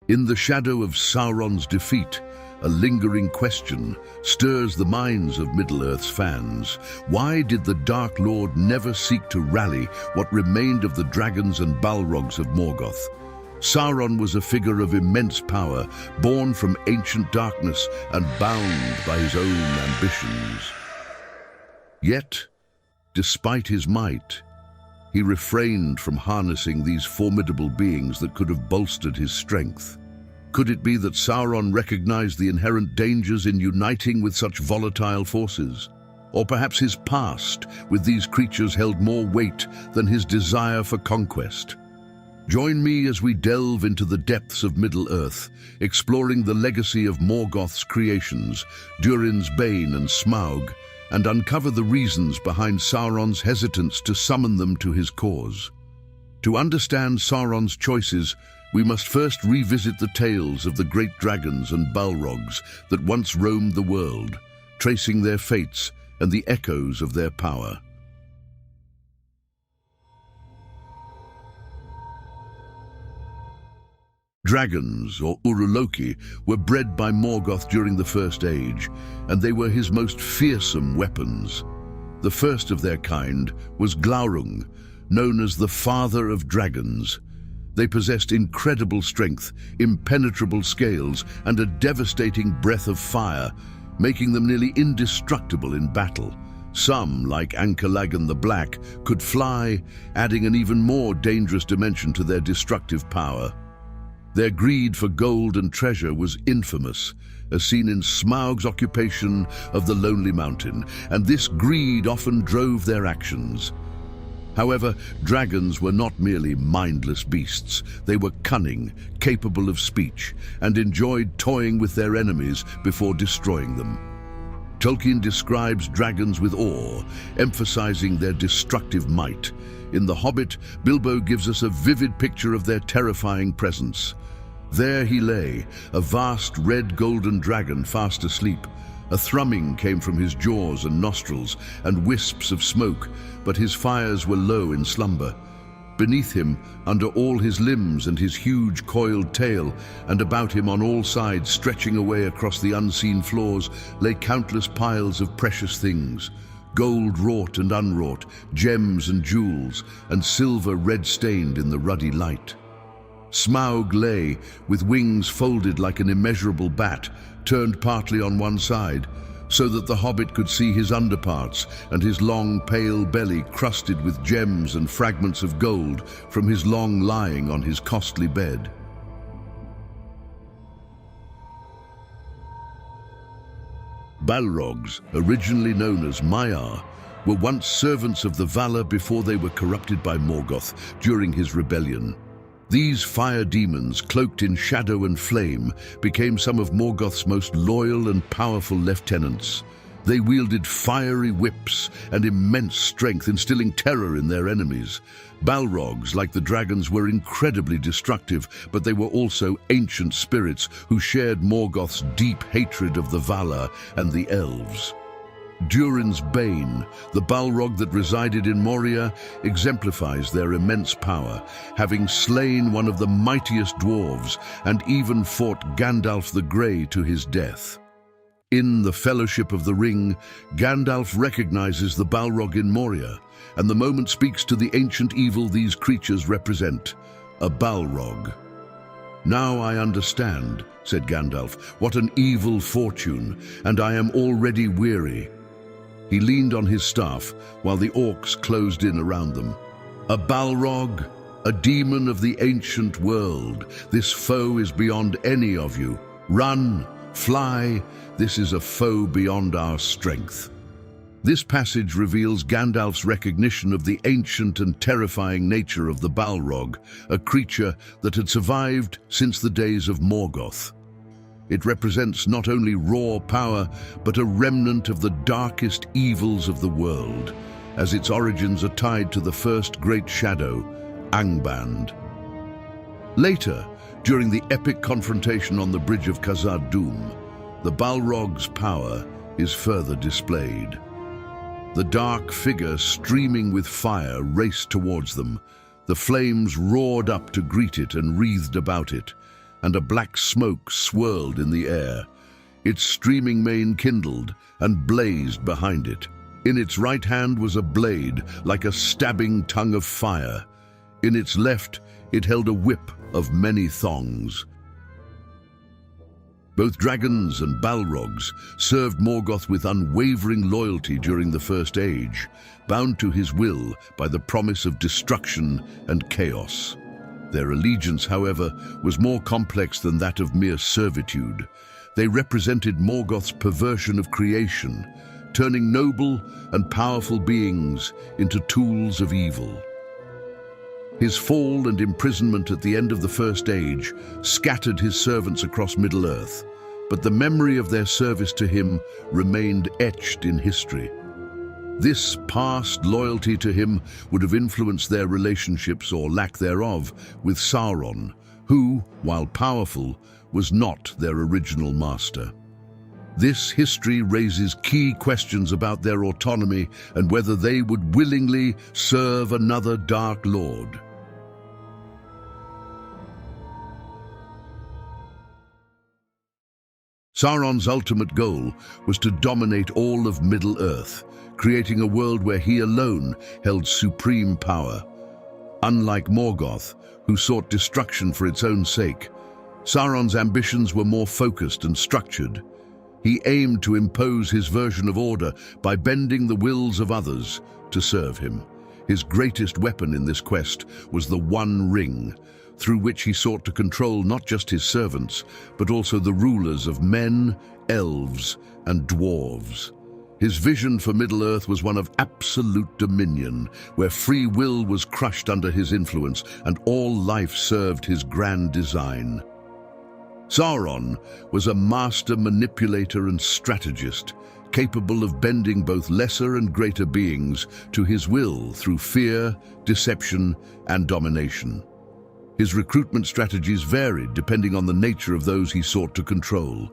In the shadow of Sauron's defeat, a lingering question stirs the minds of Middle-earth's fans. Why did the Dark Lord never seek to rally what remained of the dragons and balrogs of Morgoth? Sauron was a figure of immense power, born from ancient darkness and bound by his own ambitions. Yet, despite his might, he refrained from harnessing these formidable beings that could have bolstered his strength. Could it be that Sauron recognized the inherent dangers in uniting with such volatile forces? Or perhaps his past with these creatures held more weight than his desire for conquest? Join me as we delve into the depths of Middle-earth, exploring the legacy of Morgoth's creations, Durin's Bane and Smaug, and uncover the reasons behind Sauron's hesitance to summon them to his cause. To understand Sauron's choices, we must first revisit the tales of the great dragons and balrogs that once roamed the world, tracing their fates and the echoes of their power. Dragons, or Uruk, were bred by Morgoth during the First Age, and they were his most fearsome weapons. The first of their kind was Glaurung, known as the Father of Dragons. They possessed incredible strength, impenetrable scales, and a devastating breath of fire, making them nearly indestructible in battle. Some, like Ankalagan the Black, could fly, adding an even more dangerous dimension to their destructive power. Their greed for gold and treasure was infamous, as seen in Smaug's occupation of the Lonely Mountain, and this greed often drove their actions. However, dragons were not merely mindless beasts. They were cunning, capable of speech, and enjoyed toying with their enemies before destroying them. Tolkien describes dragons with awe, emphasizing their destructive might. In The Hobbit, Bilbo gives us a vivid picture of their terrifying presence. There he lay, a vast red golden dragon fast asleep. A thrumming came from his jaws and nostrils, and wisps of smoke, but his fires were low in slumber. Beneath him, under all his limbs and his huge coiled tail, and about him on all sides, stretching away across the unseen floors, lay countless piles of precious things. Gold wrought and unwrought, gems and jewels, and silver red-stained in the ruddy light. Smaug lay, with wings folded like an immeasurable bat, turned partly on one side, so that the hobbit could see his underparts and his long, pale belly crusted with gems and fragments of gold from his long lying on his costly bed. Balrogs, originally known as Maiar, were once servants of the Valar before they were corrupted by Morgoth during his rebellion. These fire demons, cloaked in shadow and flame, became some of Morgoth's most loyal and powerful lieutenants. They wielded fiery whips and immense strength, instilling terror in their enemies. Balrogs, like the dragons, were incredibly destructive, but they were also ancient spirits who shared Morgoth's deep hatred of the Valar and the elves. Durin's Bane, the balrog that resided in Moria, exemplifies their immense power, having slain one of the mightiest dwarves and even fought Gandalf the Grey to his death. In the Fellowship of the Ring, Gandalf recognizes the balrog in Moria, and the moment speaks to the ancient evil these creatures represent, a balrog. "Now I understand," said Gandalf, "what an evil fortune, and I am already weary." He leaned on his staff while the orcs closed in around them. "A balrog, a demon of the ancient world. This foe is beyond any of you. Run, fly, this is a foe beyond our strength." This passage reveals Gandalf's recognition of the ancient and terrifying nature of the balrog, a creature that had survived since the days of Morgoth. It represents not only raw power, but a remnant of the darkest evils of the world, as its origins are tied to the first great shadow, Angband. Later, during the epic confrontation on the Bridge of Khazad-dûm, the Balrog's power is further displayed. The dark figure, streaming with fire, raced towards them. The flames roared up to greet it and wreathed about it. and a black smoke swirled in the air. Its streaming mane kindled and blazed behind it. In its right hand was a blade, like a stabbing tongue of fire. In its left, it held a whip of many thongs. Both dragons and balrogs served Morgoth with unwavering loyalty during the First Age, bound to his will by the promise of destruction and chaos. Their allegiance, however, was more complex than that of mere servitude. They represented Morgoth's perversion of creation, turning noble and powerful beings into tools of evil. His fall and imprisonment at the end of the First Age scattered his servants across Middle-earth, but the memory of their service to him remained etched in history. This past loyalty to him would have influenced their relationships, or lack thereof, with Sauron, who, while powerful, was not their original master. This history raises key questions about their autonomy and whether they would willingly serve another Dark Lord. Sauron's ultimate goal was to dominate all of Middle-earth, creating a world where he alone held supreme power. Unlike Morgoth, who sought destruction for its own sake, Sauron's ambitions were more focused and structured. He aimed to impose his version of order by bending the wills of others to serve him. His greatest weapon in this quest was the One Ring, through which he sought to control not just his servants, but also the rulers of men, elves, and dwarves. His vision for Middle-earth was one of absolute dominion, where free will was crushed under his influence and all life served his grand design. Sauron was a master manipulator and strategist, capable of bending both lesser and greater beings to his will through fear, deception, and domination. His recruitment strategies varied depending on the nature of those he sought to control.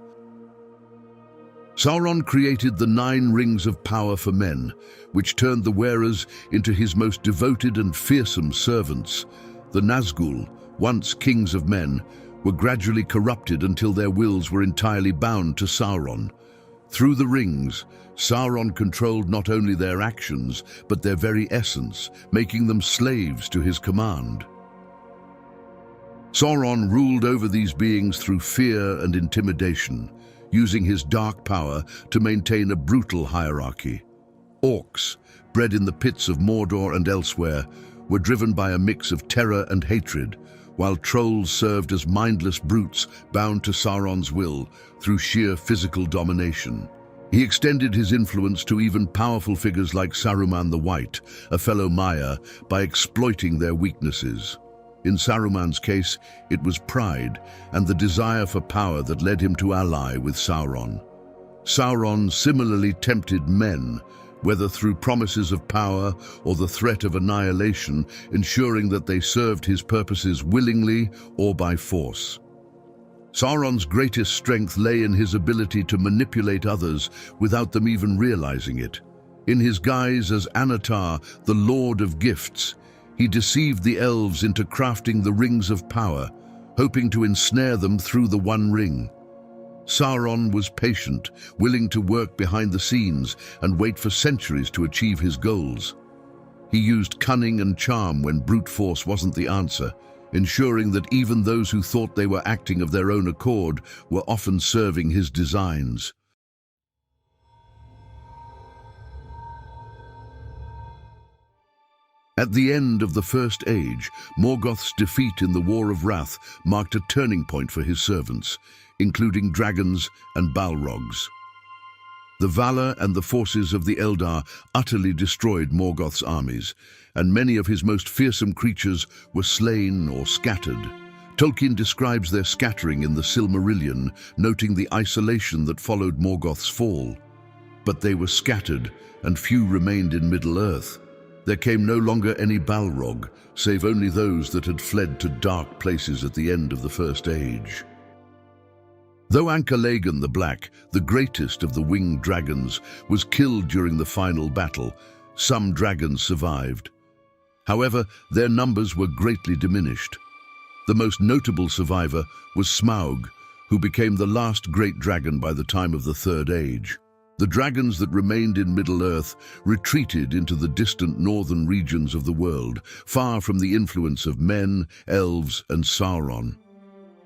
Sauron created the 9 rings of power for men, which turned the wearers into his most devoted and fearsome servants. The Nazgûl, once kings of men, were gradually corrupted until their wills were entirely bound to Sauron. Through the rings, Sauron controlled not only their actions, but their very essence, making them slaves to his command. Sauron ruled over these beings through fear and intimidation, using his dark power to maintain a brutal hierarchy. Orcs, bred in the pits of Mordor and elsewhere, were driven by a mix of terror and hatred, while trolls served as mindless brutes bound to Sauron's will through sheer physical domination. He extended his influence to even powerful figures like Saruman the White, a fellow Maya, by exploiting their weaknesses. In Saruman's case, it was pride and the desire for power that led him to ally with Sauron. Sauron similarly tempted men, whether through promises of power or the threat of annihilation, ensuring that they served his purposes willingly or by force. Sauron's greatest strength lay in his ability to manipulate others without them even realizing it. In his guise as Anatar, the Lord of Gifts, he deceived the elves into crafting the rings of power, hoping to ensnare them through the One Ring. Sauron was patient, willing to work behind the scenes and wait for centuries to achieve his goals. He used cunning and charm when brute force wasn't the answer, ensuring that even those who thought they were acting of their own accord were often serving his designs. At the end of the First Age, Morgoth's defeat in the War of Wrath marked a turning point for his servants, including dragons and balrogs. The valor and the forces of the Eldar utterly destroyed Morgoth's armies, and many of his most fearsome creatures were slain or scattered. Tolkien describes their scattering in the Silmarillion, noting the isolation that followed Morgoth's fall. But they were scattered, and few remained in Middle-earth. There came no longer any Balrog, save only those that had fled to dark places at the end of the First Age. Though Anchor-Lagan the Black, the greatest of the winged dragons, was killed during the final battle, some dragons survived. However, their numbers were greatly diminished. The most notable survivor was Smaug, who became the last great dragon by the time of the Third Age. The dragons that remained in Middle-earth retreated into the distant northern regions of the world, far from the influence of men, elves, and Sauron.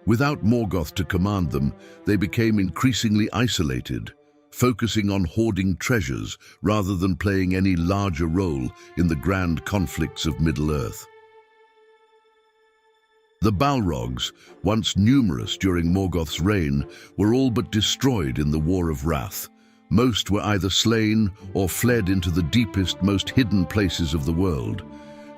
Without Morgoth to command them, they became increasingly isolated, focusing on hoarding treasures rather than playing any larger role in the grand conflicts of Middle-earth. The Balrogs, once numerous during Morgoth's reign, were all but destroyed in the War of Wrath. Most were either slain or fled into the deepest, most hidden places of the world.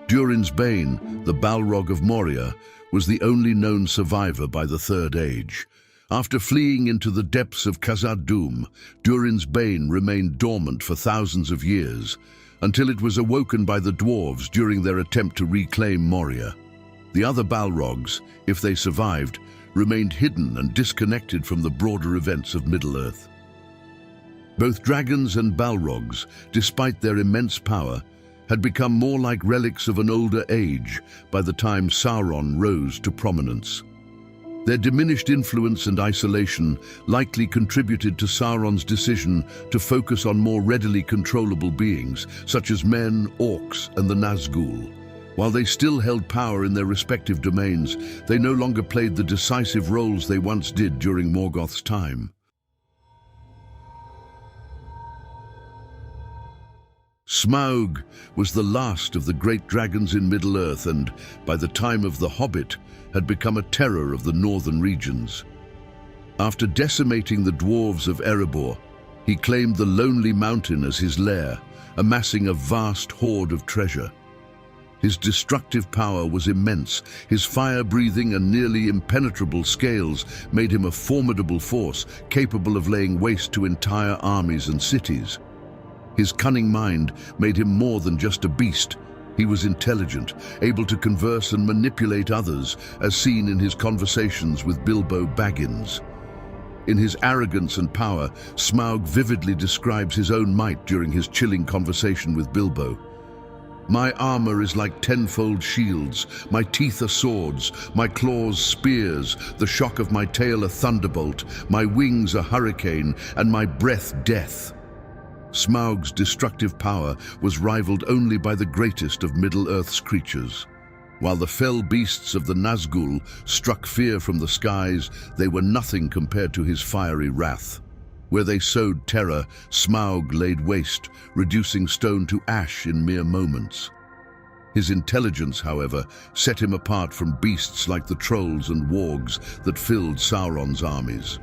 Durin's Bane, the Balrog of Moria, was the only known survivor by the Third Age. After fleeing into the depths of Khazad-dûm, Durin's Bane remained dormant for thousands of years, until it was awoken by the dwarves during their attempt to reclaim Moria. The other Balrogs, if they survived, remained hidden and disconnected from the broader events of Middle-earth. Both dragons and Balrogs, despite their immense power, had become more like relics of an older age by the time Sauron rose to prominence. Their diminished influence and isolation likely contributed to Sauron's decision to focus on more readily controllable beings, such as men, orcs, and the Nazgûl. While they still held power in their respective domains, they no longer played the decisive roles they once did during Morgoth's time. Smaug was the last of the great dragons in Middle-earth and, by the time of The Hobbit, had become a terror of the northern regions. After decimating the dwarves of Erebor, he claimed the Lonely Mountain as his lair, amassing a vast hoard of treasure. His destructive power was immense. His fire-breathing and nearly impenetrable scales made him a formidable force, capable of laying waste to entire armies and cities. His cunning mind made him more than just a beast. He was intelligent, able to converse and manipulate others, as seen in his conversations with Bilbo Baggins. In his arrogance and power, Smaug vividly describes his own might during his chilling conversation with Bilbo. "My armor is like tenfold shields, my teeth are swords, my claws spears, the shock of my tail a thunderbolt, my wings a hurricane, and my breath death." Smaug's destructive power was rivaled only by the greatest of Middle-earth's creatures. While the fell beasts of the Nazgûl struck fear from the skies, they were nothing compared to his fiery wrath. Where they sowed terror, Smaug laid waste, reducing stone to ash in mere moments. His intelligence, however, set him apart from beasts like the trolls and wargs that filled Sauron's armies.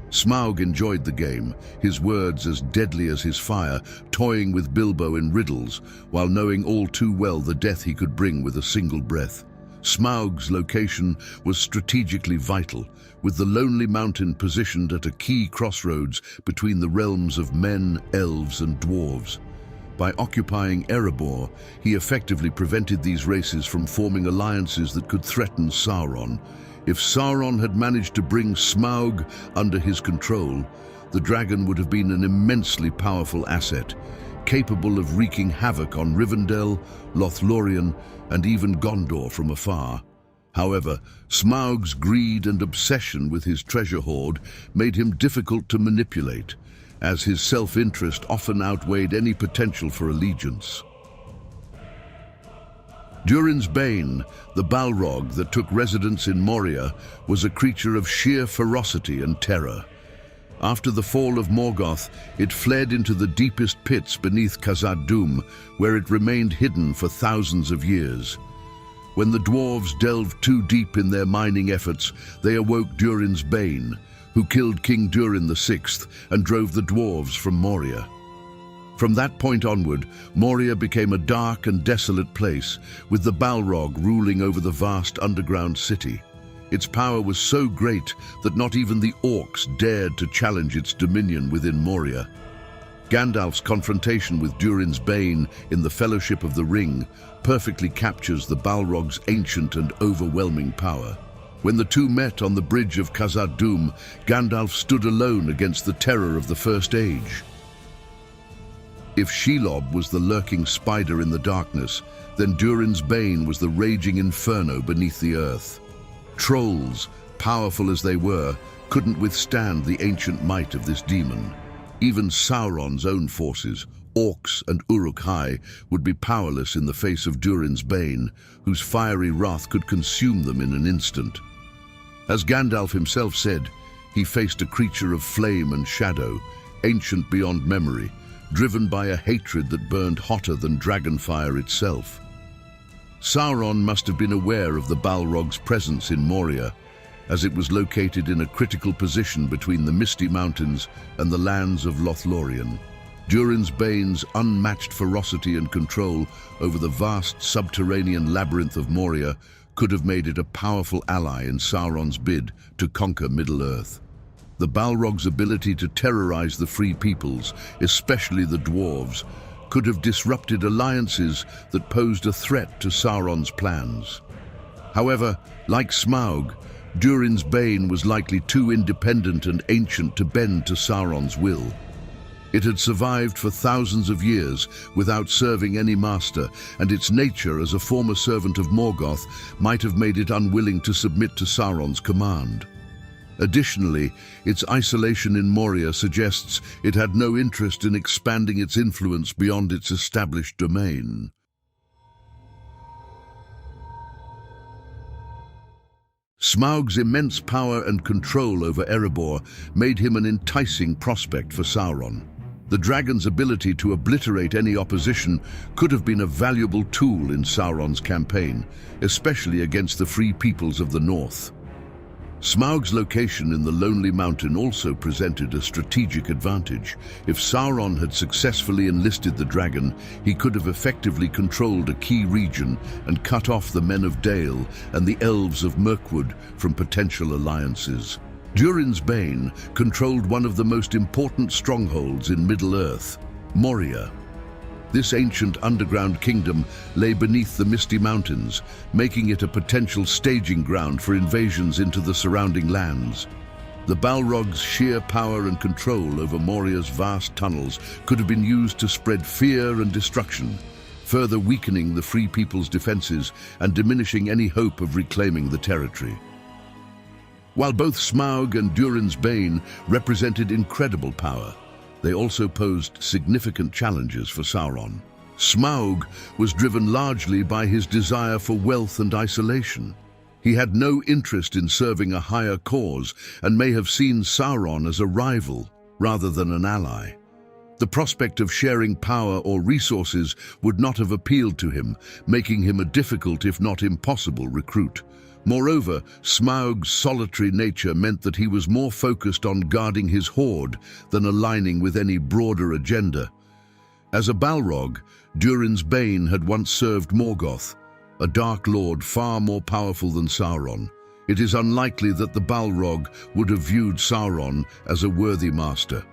Smaug enjoyed the game, his words as deadly as his fire, toying with Bilbo in riddles, while knowing all too well the death he could bring with a single breath. Smaug's location was strategically vital, with the Lonely Mountain positioned at a key crossroads between the realms of men, elves, and dwarves. By occupying Erebor, he effectively prevented these races from forming alliances that could threaten Sauron. If Sauron had managed to bring Smaug under his control, the dragon would have been an immensely powerful asset, capable of wreaking havoc on Rivendell, Lothlorien, and even Gondor from afar. However, Smaug's greed and obsession with his treasure hoard made him difficult to manipulate, as his self-interest often outweighed any potential for allegiance. Durin's Bane, the Balrog that took residence in Moria, was a creature of sheer ferocity and terror. After the fall of Morgoth, it fled into the deepest pits beneath Khazad-dûm, where it remained hidden for thousands of years. When the dwarves delved too deep in their mining efforts, they awoke Durin's Bane, who killed King Durin VI and drove the dwarves from Moria. From that point onward, Moria became a dark and desolate place, with the Balrog ruling over the vast underground city. Its power was so great that not even the orcs dared to challenge its dominion within Moria. Gandalf's confrontation with Durin's Bane in the Fellowship of the Ring perfectly captures the Balrog's ancient and overwhelming power. When the two met on the bridge of Khazad-dûm, Gandalf stood alone against the terror of the First Age. If Shelob was the lurking spider in the darkness, then Durin's Bane was the raging inferno beneath the earth. Trolls, powerful as they were, couldn't withstand the ancient might of this demon. Even Sauron's own forces, orcs and Uruk-hai, would be powerless in the face of Durin's Bane, whose fiery wrath could consume them in an instant. As Gandalf himself said, he faced a creature of flame and shadow, ancient beyond memory, driven by a hatred that burned hotter than dragonfire itself. Sauron must have been aware of the Balrogs' presence in Moria, as it was located in a critical position between the Misty Mountains and the lands of Lothlorien. Durin's Bane's unmatched ferocity and control over the vast subterranean labyrinth of Moria could have made it a powerful ally in Sauron's bid to conquer Middle-earth. The Balrogs' ability to terrorize the free peoples, especially the dwarves, could have disrupted alliances that posed a threat to Sauron's plans. However, like Smaug, Durin's Bane was likely too independent and ancient to bend to Sauron's will. It had survived for thousands of years without serving any master, and its nature as a former servant of Morgoth might have made it unwilling to submit to Sauron's command. Additionally, its isolation in Moria suggests it had no interest in expanding its influence beyond its established domain. Smaug's immense power and control over Erebor made him an enticing prospect for Sauron. The dragon's ability to obliterate any opposition could have been a valuable tool in Sauron's campaign, especially against the free peoples of the north. Smaug's location in the Lonely Mountain also presented a strategic advantage. If Sauron had successfully enlisted the dragon, he could have effectively controlled a key region and cut off the Men of Dale and the Elves of Mirkwood from potential alliances. Durin's Bane controlled one of the most important strongholds in Middle-earth, Moria. This ancient underground kingdom lay beneath the Misty Mountains, making it a potential staging ground for invasions into the surrounding lands. The Balrogs' sheer power and control over Moria's vast tunnels could have been used to spread fear and destruction, further weakening the Free People's defenses and diminishing any hope of reclaiming the territory. While both Smaug and Durin's Bane represented incredible power, they also posed significant challenges for Sauron. Smaug was driven largely by his desire for wealth and isolation. He had no interest in serving a higher cause and may have seen Sauron as a rival rather than an ally. The prospect of sharing power or resources would not have appealed to him, making him a difficult if not impossible recruit. Moreover, Smaug's solitary nature meant that he was more focused on guarding his hoard than aligning with any broader agenda. As a Balrog, Durin's Bane had once served Morgoth, a Dark Lord far more powerful than Sauron. It is unlikely that the Balrog would have viewed Sauron as a worthy master.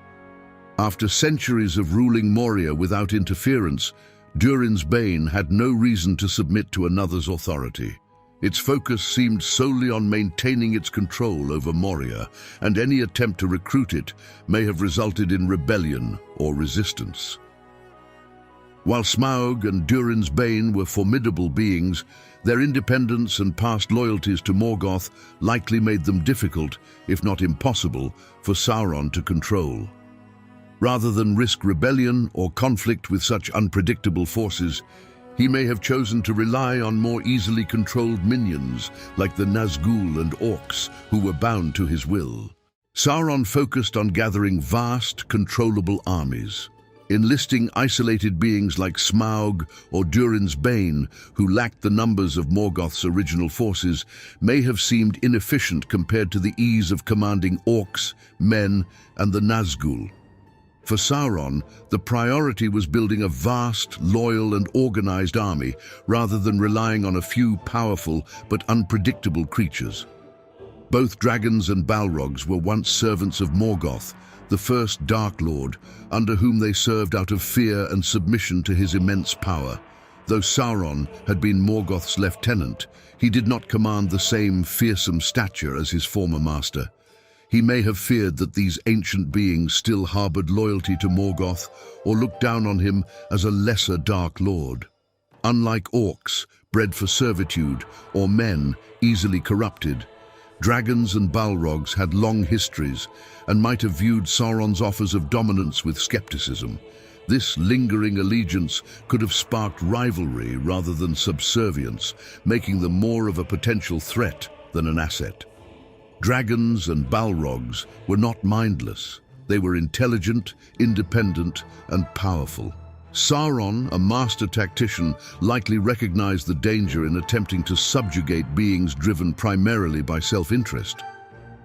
After centuries of ruling Moria without interference, Durin's Bane had no reason to submit to another's authority. Its focus seemed solely on maintaining its control over Moria, and any attempt to recruit it may have resulted in rebellion or resistance. While Smaug and Durin's Bane were formidable beings, their independence and past loyalties to Morgoth likely made them difficult, if not impossible, for Sauron to control. Rather than risk rebellion or conflict with such unpredictable forces, he may have chosen to rely on more easily controlled minions, like the Nazgul and orcs, who were bound to his will. Sauron focused on gathering vast, controllable armies. Enlisting isolated beings like Smaug or Durin's Bane, who lacked the numbers of Morgoth's original forces, may have seemed inefficient compared to the ease of commanding orcs, men, and the Nazgul. For Sauron, the priority was building a vast, loyal, and organized army, rather than relying on a few powerful but unpredictable creatures. Both dragons and Balrogs were once servants of Morgoth, the first Dark Lord, under whom they served out of fear and submission to his immense power. Though Sauron had been Morgoth's lieutenant, he did not command the same fearsome stature as his former master. He may have feared that these ancient beings still harbored loyalty to Morgoth or looked down on him as a lesser Dark Lord. Unlike orcs, bred for servitude, or men, easily corrupted, dragons and balrogs had long histories and might have viewed Sauron's offers of dominance with skepticism. This lingering allegiance could have sparked rivalry rather than subservience, making them more of a potential threat than an asset. Dragons and balrogs were not mindless. They were intelligent, independent, and powerful. Sauron, a master tactician, likely recognized the danger in attempting to subjugate beings driven primarily by self-interest.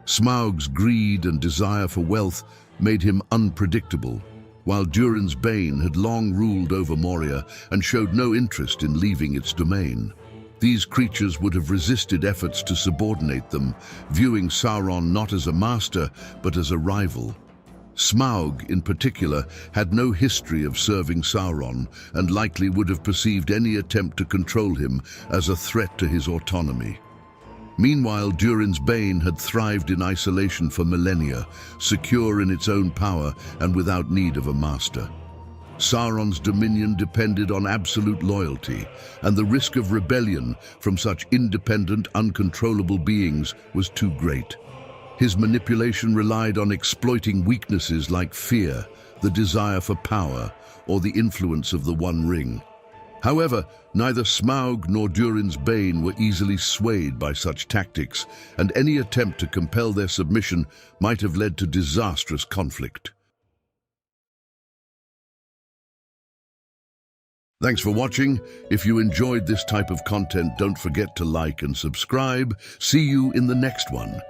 Smaug's greed and desire for wealth made him unpredictable, while Durin's Bane had long ruled over Moria and showed no interest in leaving its domain. These creatures would have resisted efforts to subordinate them, viewing Sauron not as a master, but as a rival. Smaug, in particular, had no history of serving Sauron and likely would have perceived any attempt to control him as a threat to his autonomy. Meanwhile, Durin's Bane had thrived in isolation for millennia, secure in its own power and without need of a master. Sauron's dominion depended on absolute loyalty, and the risk of rebellion from such independent, uncontrollable beings was too great. His manipulation relied on exploiting weaknesses like fear, the desire for power, or the influence of the One Ring. However, neither Smaug nor Durin's Bane were easily swayed by such tactics, and any attempt to compel their submission might have led to disastrous conflict. Thanks for watching. If you enjoyed this type of content, don't forget to like and subscribe. See you in the next one.